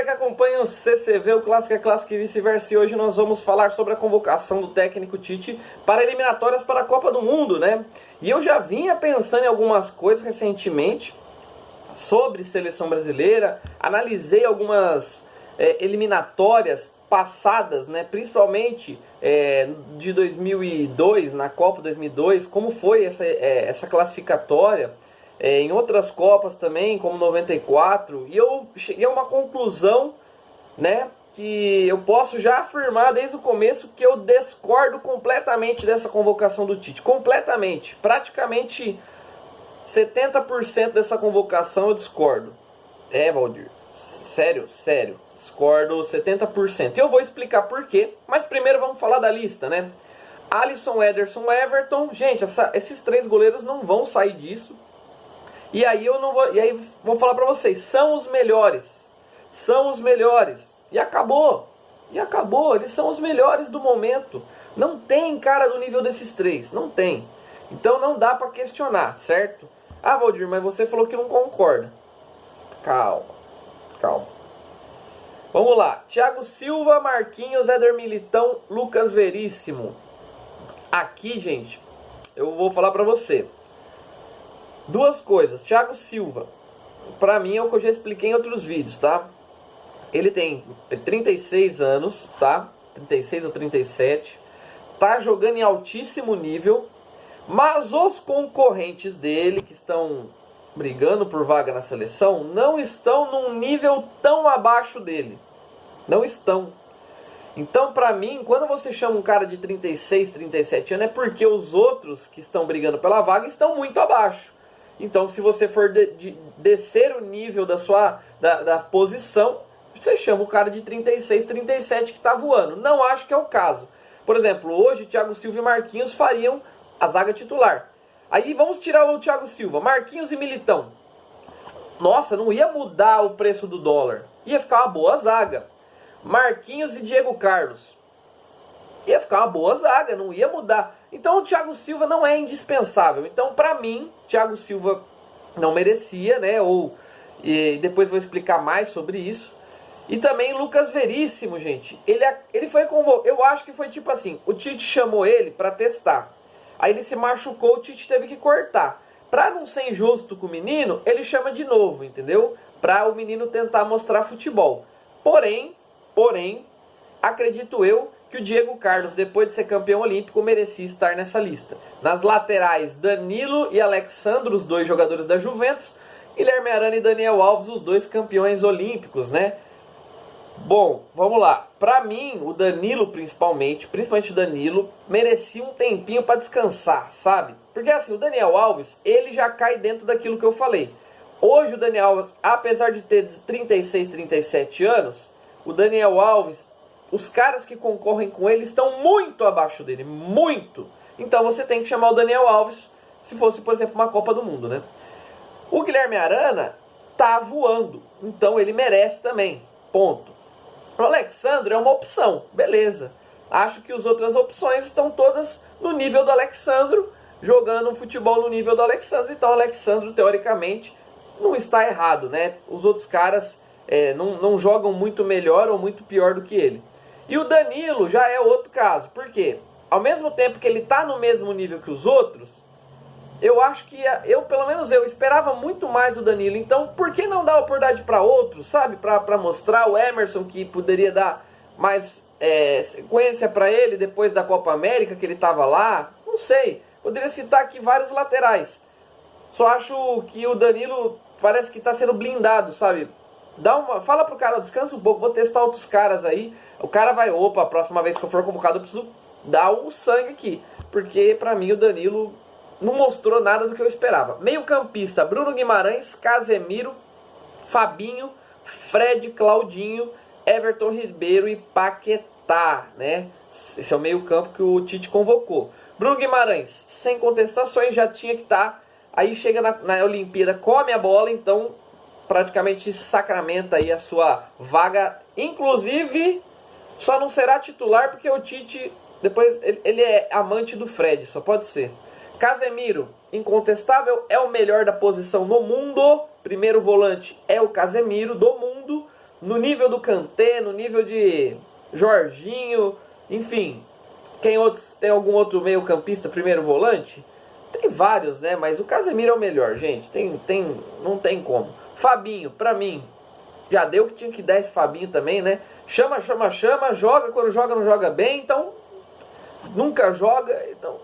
galera que acompanha o CCV, o Clássico é Clássico e vice-versa, e hoje nós vamos falar sobre a convocação do técnico Tite para eliminatórias para a Copa do Mundo, né? E eu já vinha pensando em algumas coisas recentemente sobre seleção brasileira, analisei algumas eliminatórias passadas, né? Principalmente de 2002, na Copa 2002, como foi essa classificatória. Em outras Copas também, como 94, e eu cheguei a uma conclusão, né, que eu posso já afirmar desde o começo que eu discordo completamente dessa convocação do Tite. Completamente, praticamente 70% dessa convocação eu discordo. Valdir, sério, discordo 70%. E eu vou explicar por quê, mas primeiro vamos falar da lista, né? Alisson, Ederson, Everton, gente, esses três goleiros não vão sair disso. E aí vou falar pra vocês, são os melhores. E acabou, eles são os melhores do momento. Não tem cara do nível desses três, não tem. Então não dá pra questionar, certo? Ah, Valdir, mas você falou que não concorda. Calma. Vamos lá, Thiago Silva, Marquinhos, Éder Militão, Lucas Veríssimo. Aqui, gente, eu vou falar pra você. Duas coisas, Thiago Silva, pra mim é o que eu já expliquei em outros vídeos, tá? Ele tem 36 anos, tá? 36 ou 37, tá jogando em altíssimo nível, mas os concorrentes dele, que estão brigando por vaga na seleção, não estão num nível tão abaixo dele. Não estão. Então, pra mim, quando você chama um cara de 36, 37 anos, é porque os outros que estão brigando pela vaga estão muito abaixo. Então, se você for descer o nível da posição, você chama o cara de 36, 37 que está voando. Não acho que é o caso. Por exemplo, hoje Thiago Silva e Marquinhos fariam a zaga titular. Aí vamos tirar o Thiago Silva, Marquinhos e Militão. Nossa, não ia mudar o preço do dólar. Ia ficar uma boa zaga. Marquinhos e Diego Carlos. Ia ficar uma boa zaga, não ia mudar. Então o Thiago Silva não é indispensável. Então, pra mim, Thiago Silva não merecia, né? E depois vou explicar mais sobre isso. E também Lucas Veríssimo, gente. Ele foi convocado. Eu acho que foi tipo assim: o Tite chamou ele pra testar. Aí ele se machucou, o Tite teve que cortar. Pra não ser injusto com o menino, ele chama de novo, entendeu? Pra o menino tentar mostrar futebol. Porém, acredito eu que o Diego Carlos, depois de ser campeão olímpico, merecia estar nessa lista. Nas laterais, Danilo e Alexandro, os dois jogadores da Juventus, Guilherme Arana e Daniel Alves, os dois campeões olímpicos, né? Bom, vamos lá. Pra mim, o Danilo principalmente o Danilo, merecia um tempinho pra descansar, sabe? Porque assim, o Daniel Alves, ele já cai dentro daquilo que eu falei. Hoje o Daniel Alves, apesar de ter 36, 37 anos, o Daniel Alves, os caras que concorrem com ele estão muito abaixo dele, muito. Então você tem que chamar o Daniel Alves se fosse, por exemplo, uma Copa do Mundo, né? O Guilherme Arana tá voando, então ele merece também, ponto. O Alexandre é uma opção, beleza. Acho que as outras opções estão todas no nível do Alexandre, jogando um futebol no nível do Alexandre. Então o Alexandre, teoricamente, não está errado, né? Os outros caras não jogam muito melhor ou muito pior do que ele. E o Danilo já é outro caso. Por quê? Ao mesmo tempo que ele está no mesmo nível que os outros, eu acho que pelo menos eu esperava muito mais do Danilo. Então, por que não dar oportunidade para outros, sabe? Para mostrar o Emerson, que poderia dar mais sequência para ele depois da Copa América, que ele estava lá. Não sei. Poderia citar aqui vários laterais. Só acho que o Danilo parece que está sendo blindado, sabe? Fala pro cara, descansa um pouco, vou testar outros caras aí. O cara vai, a próxima vez que eu for convocado eu preciso dar o sangue aqui. Porque pra mim o Danilo não mostrou nada do que eu esperava. Meio campista, Bruno Guimarães, Casemiro, Fabinho, Fred, Claudinho, Everton Ribeiro e Paquetá, né? Esse é o meio campo que o Tite convocou. Bruno Guimarães, sem contestações, já tinha que estar. Aí chega na Olimpíada, come a bola, então praticamente sacramenta aí a sua vaga. Inclusive, só não será titular porque o Tite, depois, ele é amante do Fred, só pode ser. Casemiro, incontestável, é o melhor da posição no mundo. Primeiro volante é o Casemiro do mundo. no nível do Kanté, no nível de Jorginho, enfim. Tem algum outro meio campista, primeiro volante? Tem vários, né? Mas o Casemiro é o melhor, gente. Não tem como. Fabinho, pra mim, já deu que tinha que dar esse Fabinho também, né? Chama, joga, quando joga não joga bem, então nunca joga, então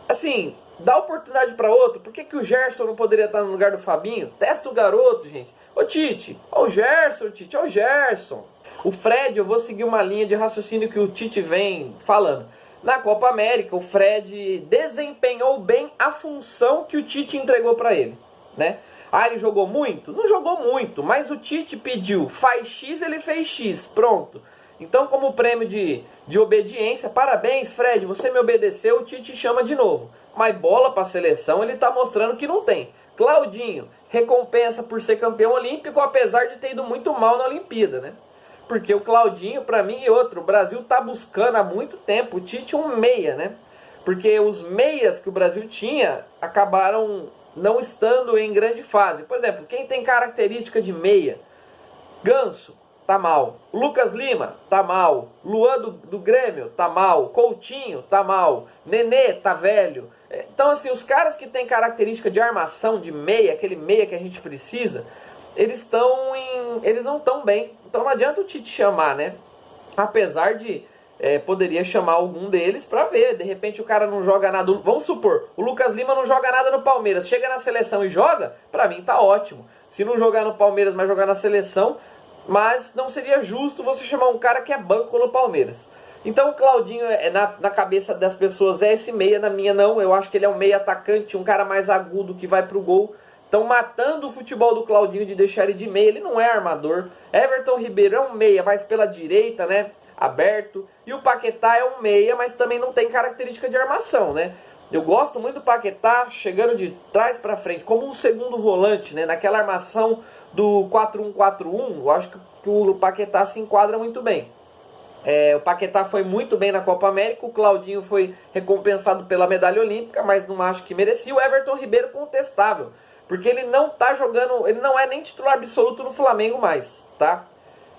assim, dá oportunidade para outro. Por que o Gerson não poderia estar no lugar do Fabinho? Testa o garoto, gente. Ô Tite, ó o Gerson, Tite, ó o Gerson. O Fred, eu vou seguir uma linha de raciocínio que o Tite vem falando. Na Copa América, o Fred desempenhou bem a função que o Tite entregou para ele, né? Ah, ele jogou muito? Não jogou muito, mas o Tite pediu, faz X, ele fez X, pronto. Então, como prêmio de obediência, parabéns, Fred, você me obedeceu, o Tite chama de novo. Mas bola para a seleção ele está mostrando que não tem. Claudinho, recompensa por ser campeão olímpico, apesar de ter ido muito mal na Olimpíada, né? Porque o Claudinho, para mim, e outro, o Brasil está buscando há muito tempo o Tite um meia, né? Porque os meias que o Brasil tinha acabaram não estando em grande fase. Por exemplo, quem tem característica de meia? Ganso, tá mal. Lucas Lima, tá mal. Luan do Grêmio, tá mal. Coutinho, tá mal. Nenê, tá velho. Então, assim, os caras que têm característica de armação, de meia, aquele meia que a gente precisa, eles não estão bem. Então não adianta o Tite chamar, né? Apesar de poderia chamar algum deles pra ver. De repente o cara não joga nada. Vamos supor, o Lucas Lima não joga nada no Palmeiras. Chega na seleção e joga, pra mim tá ótimo. Se não jogar no Palmeiras, mas jogar na seleção, mas não seria justo você chamar um cara que é banco no Palmeiras. Então o Claudinho, na cabeça das pessoas, é esse meia, na minha não. Eu acho que ele é um meia atacante, um cara mais agudo que vai pro gol. Estão matando o futebol do Claudinho de deixar ele de meia. Ele não é armador. Everton Ribeiro é um meia, mas pela direita, né? Aberto. E o Paquetá é um meia, mas também não tem característica de armação, né? Eu gosto muito do Paquetá chegando de trás para frente, como um segundo volante, né? Naquela armação do 4-1-4-1, eu acho que o Paquetá se enquadra muito bem. O Paquetá foi muito bem na Copa América, o Claudinho foi recompensado pela medalha olímpica, mas não acho que merecia. O Everton Ribeiro contestável, porque ele não tá jogando, ele não é nem titular absoluto no Flamengo mais, tá?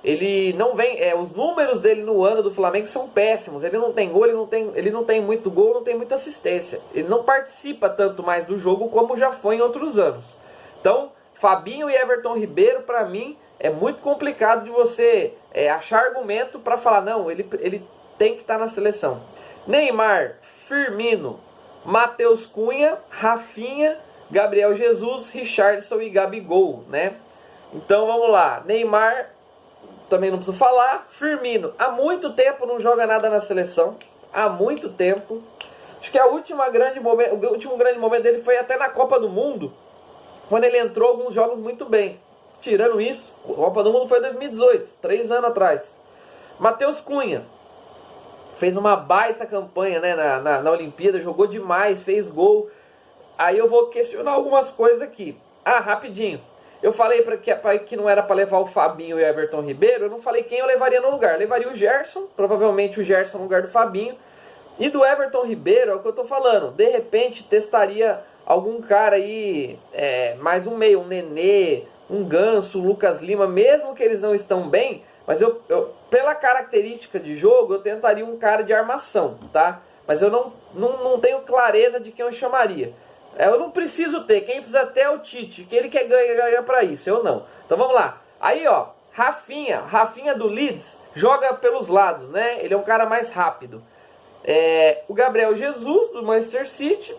Ele não vem, os números dele no ano do Flamengo são péssimos. Ele não tem gol, ele não tem muito gol, não tem muita assistência. Ele não participa tanto mais do jogo como já foi em outros anos. Então, Fabinho e Everton Ribeiro, para mim, é muito complicado de você achar argumento para falar, não, ele tem que estar na seleção. Neymar, Firmino, Matheus Cunha, Rafinha, Gabriel Jesus, Richarlison e Gabigol, né? Então vamos lá. Neymar, também não preciso falar. Firmino, há muito tempo não joga nada na seleção. Há muito tempo. Acho que o último grande momento dele foi até na Copa do Mundo, quando ele entrou alguns jogos muito bem. Tirando isso, a Copa do Mundo foi em 2018, 3 anos atrás. Matheus Cunha fez uma baita campanha, né, na Olimpíada, jogou demais, fez gol. Aí eu vou questionar algumas coisas aqui. Rapidinho. Eu falei que não era para levar o Fabinho e o Everton Ribeiro, eu não falei quem eu levaria no lugar. Eu levaria o Gerson, provavelmente o Gerson no lugar do Fabinho. E do Everton Ribeiro, é o que eu tô falando. De repente, testaria algum cara aí, mais um meio, um Nenê, um Ganso, um Lucas Lima, mesmo que eles não estão bem, mas eu pela característica de jogo, eu tentaria um cara de armação, tá? Mas eu não tenho clareza de quem eu chamaria. Eu não preciso ter, quem precisa ter é o Tite, que ele quer ganhar pra isso, eu não. Então vamos lá. Aí, ó, Rafinha do Leeds joga pelos lados, né? Ele é um cara mais rápido. O Gabriel Jesus do Manchester City,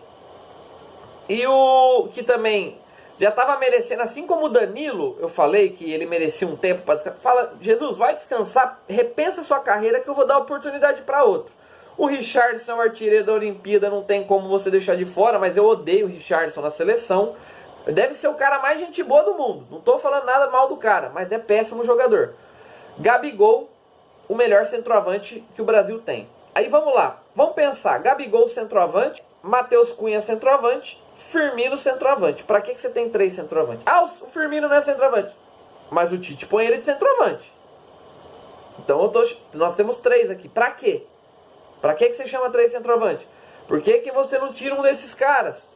e o que também já estava merecendo, assim como o Danilo, eu falei que ele merecia um tempo para descansar. Fala, Jesus, vai descansar, repensa sua carreira que eu vou dar oportunidade para outro. O Richarlison, artilheiro da Olimpíada, não tem como você deixar de fora, mas eu odeio o Richarlison na seleção. Deve ser o cara mais gente boa do mundo. Não estou falando nada mal do cara, mas é péssimo jogador. Gabigol, o melhor centroavante que o Brasil tem. Aí vamos lá, vamos pensar. Gabigol centroavante, Matheus Cunha centroavante, Firmino centroavante. Para que você tem 3 centroavantes? O Firmino não é centroavante, mas o Tite põe ele de centroavante. Então nós temos 3 aqui. Para quê? Para que você chama 3 centroavantes? Por que você não tira um desses caras?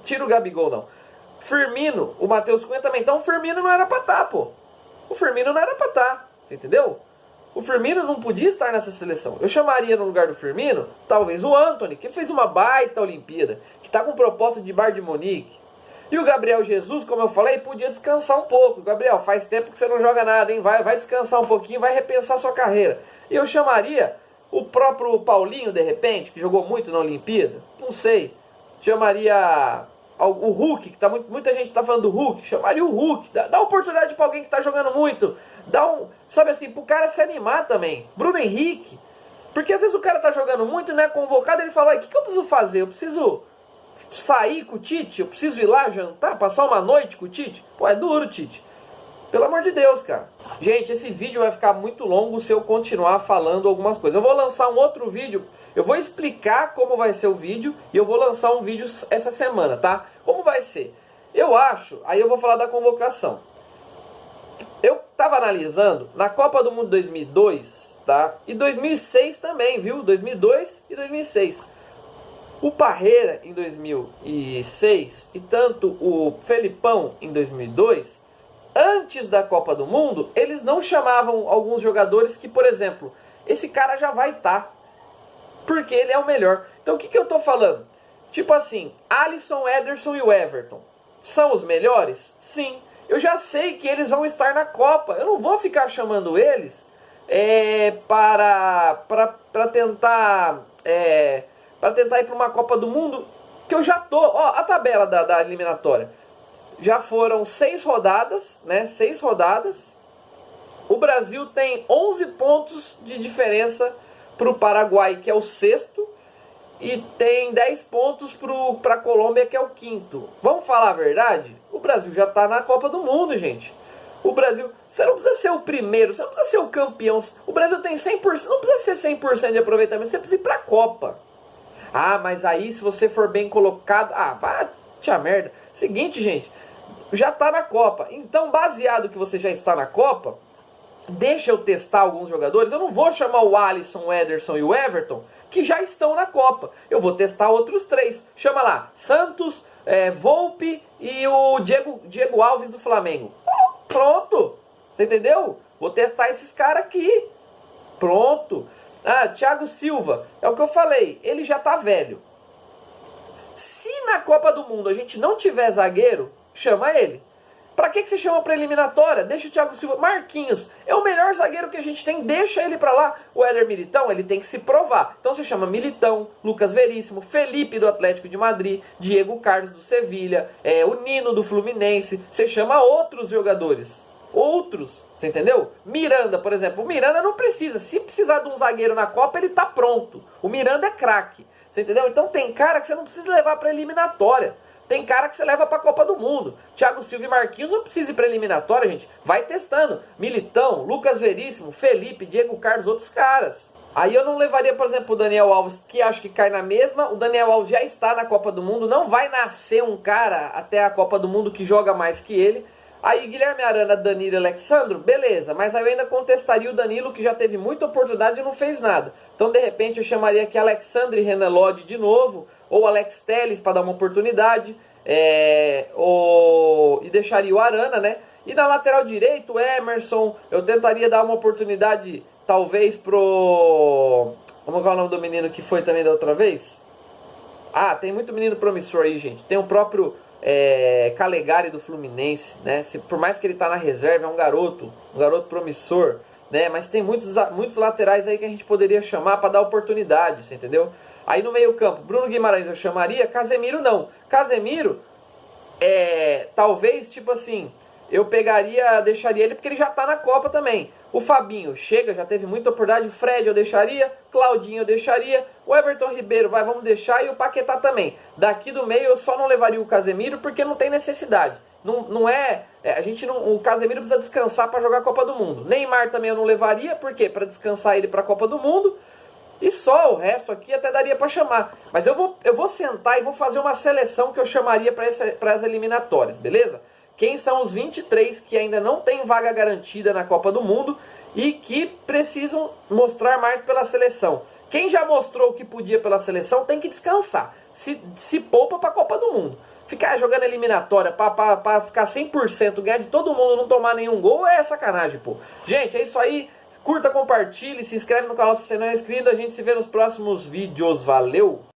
Tira o Gabigol, não. Firmino, o Matheus Cunha também. Então o Firmino não era pra estar, pô. O Firmino não era pra estar, você entendeu? O Firmino não podia estar nessa seleção. Eu chamaria no lugar do Firmino, talvez o Antony, que fez uma baita Olimpíada, que está com proposta de Bayern de Munique. E o Gabriel Jesus, como eu falei, podia descansar um pouco. Gabriel, faz tempo que você não joga nada, hein? Vai descansar um pouquinho, vai repensar sua carreira. E eu chamaria o próprio Paulinho, de repente, que jogou muito na Olimpíada. Não sei. Chamaria o Hulk, que muita gente está falando do Hulk. Chamaria o Hulk. Dá oportunidade para alguém que está jogando muito. Sabe assim, pro cara se animar também. Bruno Henrique. Porque às vezes o cara tá jogando muito, né? Convocado, ele fala, o que eu preciso fazer? Eu preciso sair com o Tite? Eu preciso ir lá jantar? Passar uma noite com o Tite? Pô, é duro, Tite. Pelo amor de Deus, cara. Gente, esse vídeo vai ficar muito longo se eu continuar falando algumas coisas. Eu vou lançar um outro vídeo. Eu vou explicar como vai ser o vídeo. E eu vou lançar um vídeo essa semana, tá? Como vai ser? Eu acho, aí eu vou falar da convocação. Eu tava analisando na Copa do Mundo 2002, tá? E 2006 também, viu? 2002 e 2006. O Parreira em 2006 e tanto o Felipão em 2002, antes da Copa do Mundo, eles não chamavam alguns jogadores que, por exemplo, esse cara já vai estar, porque ele é o melhor. Então o que eu tô falando? Tipo assim, Alisson, Ederson e o Everton são os melhores? Sim. Eu já sei que eles vão estar na Copa. Eu não vou ficar chamando eles para tentar ir para uma Copa do Mundo, que eu já tô. Ó, a tabela da eliminatória. Já foram 6 rodadas, né? 6 rodadas. O Brasil tem 11 pontos de diferença para o Paraguai, que é o sexto. E tem 10 pontos para a Colômbia, que é o quinto. Vamos falar a verdade? O Brasil já está na Copa do Mundo, gente. O Brasil... Você não precisa ser o primeiro, você não precisa ser o campeão. O Brasil tem 100%, não precisa ser 100% de aproveitamento, você precisa ir para a Copa. Ah, mas aí se você for bem colocado... Ah, vai a merda. Seguinte, gente, já está na Copa. Então, baseado que você já está na Copa, deixa eu testar alguns jogadores. Eu não vou chamar o Alisson, o Ederson e o Everton, que já estão na Copa. Eu vou testar outros 3. Chama lá, Santos, Volpe e o Diego Alves do Flamengo. Pronto. Você entendeu? Vou testar esses caras aqui. Pronto. Ah, Thiago Silva. É o que eu falei. Ele já tá velho. Se na Copa do Mundo a gente não tiver zagueiro, chama ele. Pra que você chama pra eliminatória? Deixa o Thiago Silva. Marquinhos é o melhor zagueiro que a gente tem. Deixa ele pra lá. O Éder Militão, ele tem que se provar. Então você chama Militão, Lucas Veríssimo, Felipe do Atlético de Madrid, Diego Carlos do Sevilha, o Nino do Fluminense. Você chama outros jogadores. Outros. Você entendeu? Miranda, por exemplo. O Miranda não precisa. Se precisar de um zagueiro na Copa, ele tá pronto. O Miranda é craque. Você entendeu? Então tem cara que você não precisa levar pra eliminatória. Tem cara que você leva pra Copa do Mundo. Thiago Silva e Marquinhos não precisa ir pra eliminatória, gente. Vai testando. Militão, Lucas Veríssimo, Felipe, Diego Carlos, outros caras. Aí eu não levaria, por exemplo, o Daniel Alves, que acho que cai na mesma. O Daniel Alves já está na Copa do Mundo. Não vai nascer um cara até a Copa do Mundo que joga mais que ele. Aí Guilherme Arana, Danilo e Alexandro, beleza. Mas aí eu ainda contestaria o Danilo, que já teve muita oportunidade e não fez nada. Então, de repente, eu chamaria aqui Alexandre e Renan Lodge de novo. Ou Alex Telles para dar uma oportunidade. E deixaria o Arana, né? E na lateral direito, o Emerson, eu tentaria dar uma oportunidade, talvez, pro... Vamos ver o nome do menino que foi também da outra vez? Ah, tem muito menino promissor aí, gente. Tem o próprio Calegari do Fluminense, né? Por mais que ele tá na reserva, é um garoto promissor, né? Mas tem muitos laterais aí que a gente poderia chamar para dar oportunidade, você entendeu? Aí no meio campo, Bruno Guimarães eu chamaria, Casemiro não. Casemiro, talvez, tipo assim, eu deixaria ele porque ele já tá na Copa também. O Fabinho chega, já teve muita oportunidade. O Fred eu deixaria, Claudinho eu deixaria, o Everton Ribeiro vamos deixar e o Paquetá também. Daqui do meio eu só não levaria o Casemiro porque não tem necessidade. O Casemiro precisa descansar para jogar a Copa do Mundo. Neymar também eu não levaria, por quê? Para descansar ele para a Copa do Mundo. E só o resto aqui até daria para chamar. Mas eu vou sentar e vou fazer uma seleção que eu chamaria para as eliminatórias, beleza? Quem são os 23 que ainda não tem vaga garantida na Copa do Mundo e que precisam mostrar mais pela seleção. Quem já mostrou o que podia pela seleção tem que descansar. Se poupa para a Copa do Mundo. Ficar jogando eliminatória pra ficar 100%, ganhar de todo mundo, não tomar nenhum gol, é sacanagem, pô. Gente, é isso aí. Curta, compartilhe, se inscreve no canal se você não é inscrito. A gente se vê nos próximos vídeos. Valeu!